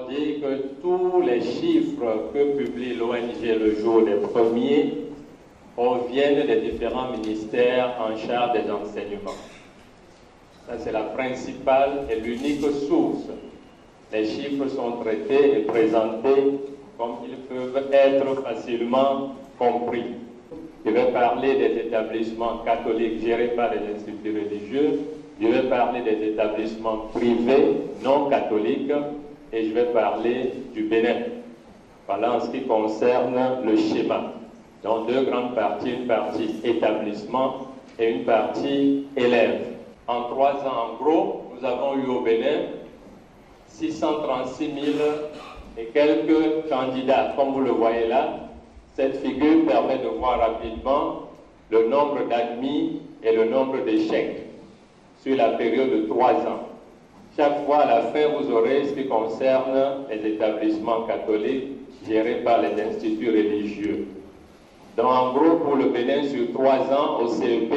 dire que tous les chiffres que publie l'ONG le jour des premiers proviennent des différents ministères en charge des enseignements. Ça, c'est la principale et l'unique source. Les chiffres sont traités et présentés comme ils peuvent être facilement compris. Je vais parler des établissements catholiques gérés par les instituts religieux, je vais parler des établissements privés non catholiques et je vais parler du Bénin. Voilà en ce qui concerne le schéma. Donc deux grandes parties, une partie établissement et une partie élève. En 3 ans, en gros, nous avons eu au Bénin 636 000 et quelques candidats. Comme vous le voyez là, cette figure permet de voir rapidement le nombre d'admis et le nombre d'échecs sur la période de 3 ans. Chaque fois, à la fin, vous aurez ce qui concerne les établissements catholiques gérés par les instituts religieux. Donc, en gros, pour le Bénin, sur 3 ans, au CEP,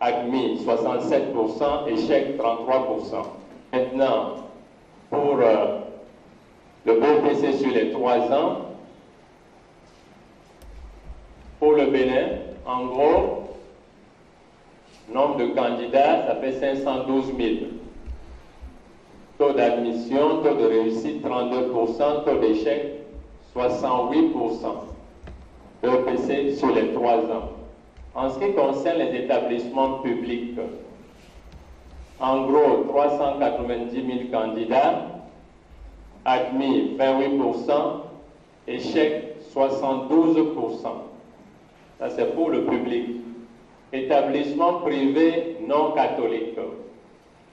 admis 67%, échec 33%. Maintenant, pour le BEPC sur les 3 ans, pour le Bénin, en gros, nombre de candidats, ça fait 512 000. Taux d'admission, taux de réussite 32%, taux d'échec 68%. BEPC sur les 3 ans. En ce qui concerne les établissements publics, en gros, 390 000 candidats, admis 28%, échec 72%. Ça, c'est pour le public. Établissements privés non catholiques,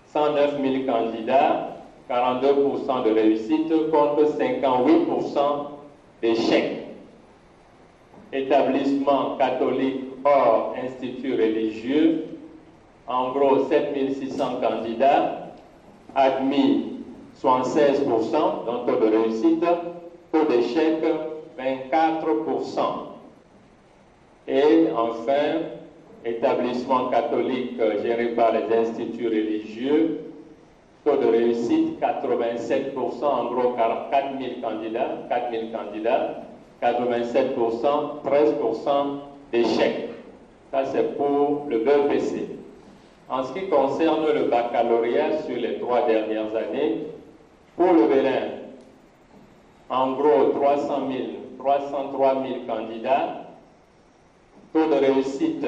109 000 candidats, 42% de réussite contre 58% d'échec. Établissements catholiques hors instituts religieux, en gros 7600 candidats, admis 76%, donc taux de réussite, taux d'échec 24%. Et enfin, établissements catholiques gérés par les instituts religieux, taux de réussite 87%, en gros 4000 candidats, 87%, 13% d'échecs. Ça, c'est pour le BEPC. En ce qui concerne le baccalauréat sur les 3 dernières années, pour le Bénin, en gros 303 000 candidats, taux de réussite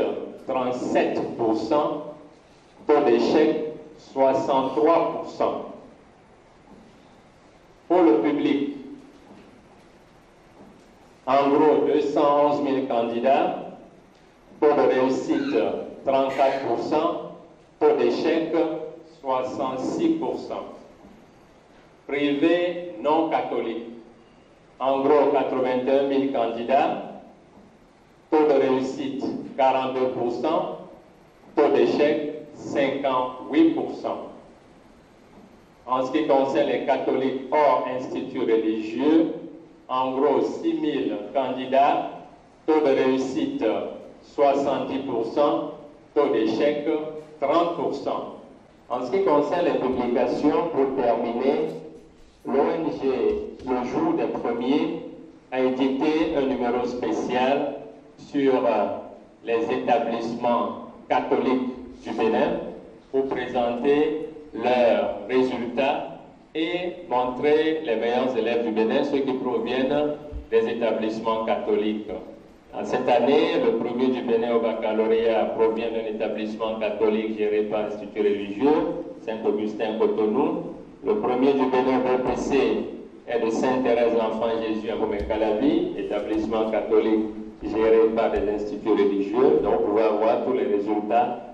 37%, taux d'échec 63%. Pour le public, en gros 211 000 candidats, taux de réussite 34%, taux d'échec 66%. Privé non catholique, en gros 81 000 candidats, taux de réussite 42%, taux d'échec 58%. En ce qui concerne les catholiques hors instituts religieux, en gros 6 000 candidats, taux de réussite 70%, taux d'échec 30%. En ce qui concerne les publications, pour terminer, l'ONG Le Jour des Premiers a édité un numéro spécial sur les établissements catholiques du Bénin pour présenter leurs résultats et montrer les meilleurs élèves du Bénin, ceux qui proviennent des établissements catholiques. Cette année, le premier du Bénin au baccalauréat provient d'un établissement catholique géré par l'Institut religieux, Saint-Augustin-Cotonou. Le premier du Bénin au BEPC est de Sainte-Thérèse l'Enfant Jésus à Momé-Calavi, établissement catholique géré par des instituts religieux. Donc, vous pouvez avoir tous les résultats